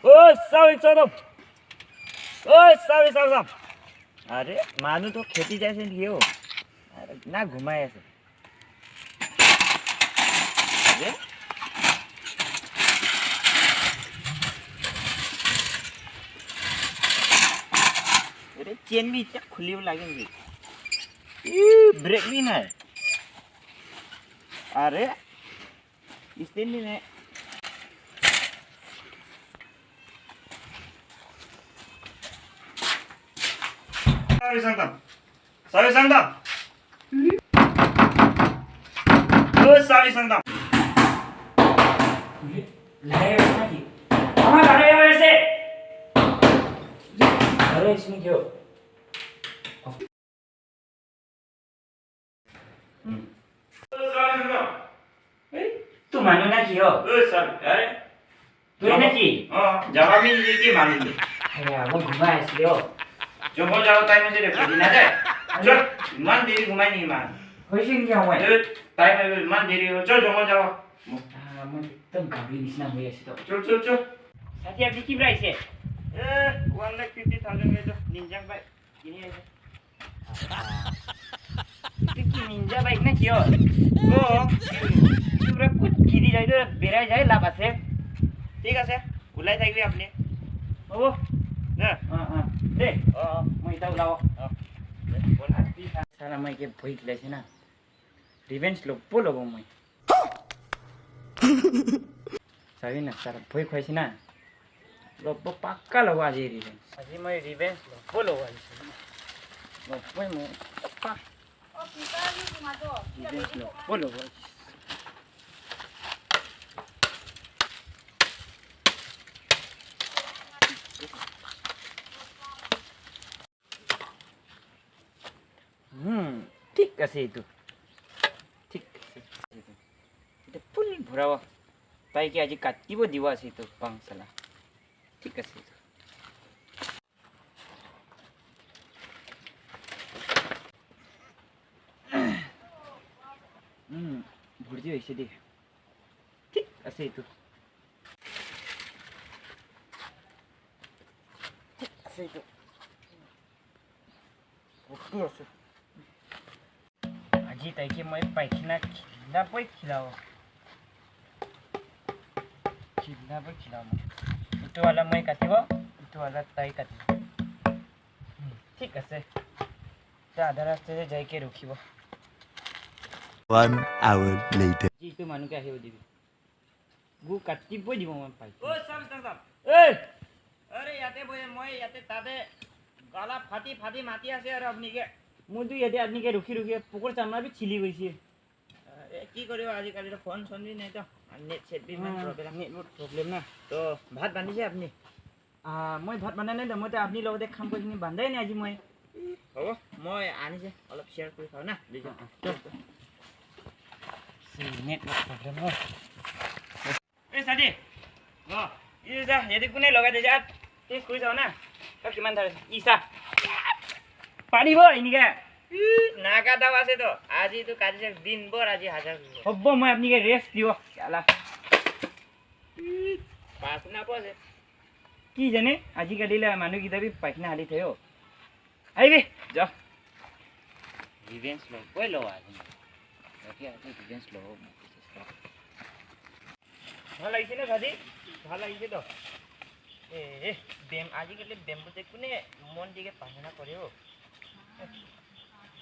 ઓ સાવી ચાલો ઓ સાવી ચાલો અરે માનું તો ખેતી જાય છે ને કેવો અરે ના ઘુમાય છે અરે अरे चेन भी इतना खुली हुई लगेंगे ब्रेक भी ना है अरे इसलिए नहीं है सावी संगम ओ सावी संगम लाए नहीं हमारा लाए वैसे अरे इसमें क्यों तू मानो ना क्यों सर अरे तू ना की जवाब ही नहीं की मानेंगे अरे वो घुमा इसलिए हो जो हो जाओ टाइम से देखो ना जाए चल मन देरी घुमाई नहीं मान होशिंग क्या हुआ है टाइम में मन देरी हो चल जो हो जाओ हां मन एकदम गाड़ी निसना हुई है तो चल चल चल साथी अभी की प्राइस है 1,50,000 में तो निंजा बाइक किनी है कि निंजा बाइक ना क्यों ओ पूरा कुछ गिरी जाए तो बेरा जाए लाभ আছে ঠিক আছে ওলাই থাকবি আপনি হ'ব না দে মই এটা ওলাও সারা মই কে ভয় খেলাইছে না রিভেঞ্জ ল'ব মই চাবি না সারা ভয় খুৱাইছে না ল'ব পাক্কা ল'ব আজি ৰিভেঞ্জ আজি মই ৰিভেঞ্জ ল'ব আহিছোঁ ল'বই মই পাক্কা ৰিভেঞ্জ ল'ব ঠিক আছে এইটো ঠিক আছে এটা ফুল ভৰাব তাইকে আজি কাটিব দিব আছে এইটো পাংচালা ঠিক আছে এইটো ভৰ্তি হৈছে দেই ঠিক আছে এইটো ঠিক আছে এইটো ভৰ্তি আছে আজি তাইকে মই পাইখানা খিলাবই খিলাব ইটো वाला মই কাটিব ইটো वाला তাই কাটিব ঠিক আছে তা আধা ৰাস্তাতে যাইকে ৰখিব 1 hour later জিটো মানুকে আহিব দিবি গু কাটিবই দিব মই পাই ও সাম এই আরে ইয়াতে বই মই ইয়াতে তাতে গালা ফাটি ফাটি মাটি আছে আৰু আপনিকে মইতো ইয়াতে আপনিকে ৰখি পুকুৰ চামৰা বি চিলি গৈছে কি কৰিব আজিকালি ফোন চোন বি নাই তো নেট সেট বি ইমান প্ৰব্লেম না তো ভাত বান্ধিছে আপনি মই ভাত বান্ধা নাই মই তো আপনি লগতে খাম কৰি বান্ধাই নাই আজি মই হ'ব মই আনিছে অলপ শ্বেয়াৰ কৰি খাওঁ না নেট প্ৰব্লেম হয় এই সাদি এই যা ইয়াতে কোনে লগাই দিছে টেষ্ট কৰি যাও না তই কিমান ধৰে ইসা পাৰিব এনেকে নাগা দাও আছে তো আজি তো কাজিছে দিনভৰ আজি হাজাৰ হ'ব মই আপোনাক ৰেষ্ট দিব চালা পাখনা পছে কি জানে আজি কালিলে মানুহ কিতাবি পাখনা হালি থયો আহিবি যা রিভেঞ্জ লো কই লো আজি বাকি আজি রিভেঞ্জ লো ভাল লাগিছে না সাদি ভাল লাগিছে তো বেম আজিকালি বেম্বুতে কোনে মন দিকে পাখনা কৰে ও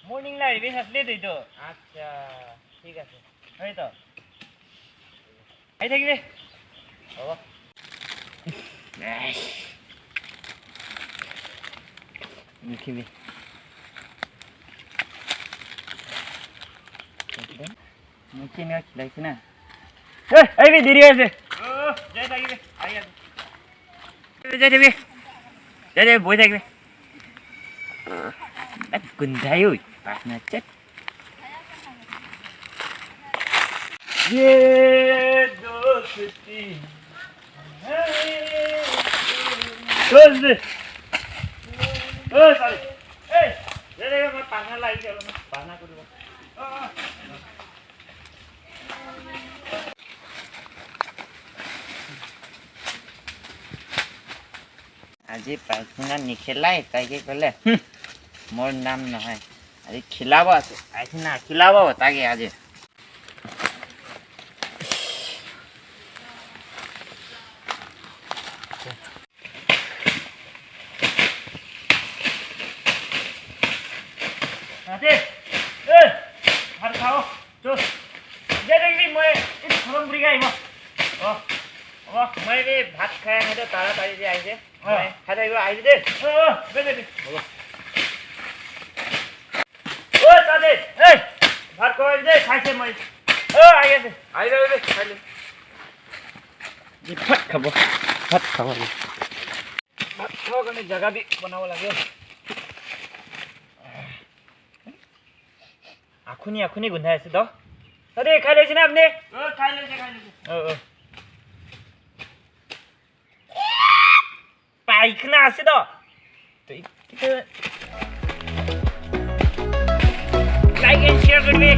মর্নিং না রিভেঞ্জ আসলে তুই তো আচ্ছা ঠিক আছে হয় তো আই থাকিবি হ'ব দেখিবি মুখে না খিলাইছে না আহিবি দেরি আছে যাই থাকিবি আহি আছে যাই থাকিবি যাই বই থাকিবি गुंधाई हुई पाखना चट ये दोस्ती दोस्त ओ सॉरी ए ये मैं पाखना लाई चलो मैं पाखना करूँ আজি পাইখানা নিখেলাই তাইকে ক'লে মোৰ নাম নহয় আজি খিলাব আছে পাইখানা খিলাব তাকে আজি Nanti, harus kau, tuh, jadi ni moi, ini belum beri gay mo, oh, moi ni भात खाया है तो तारा तारी जे आई जे, खाते हुए आई जे, बेटे, तारे, भात को आई जे, खाई से moi, आई जे, खाई ले, ये भात खाबो, भात खाओ करने जगह भी बनाओ लगे. আখুনি গোন্ধাই আছে তো তই খাই লৈছ না আপনি খাই লৈছে পাইখানা আছে তো লাইক এন্ড শেয়ার করবি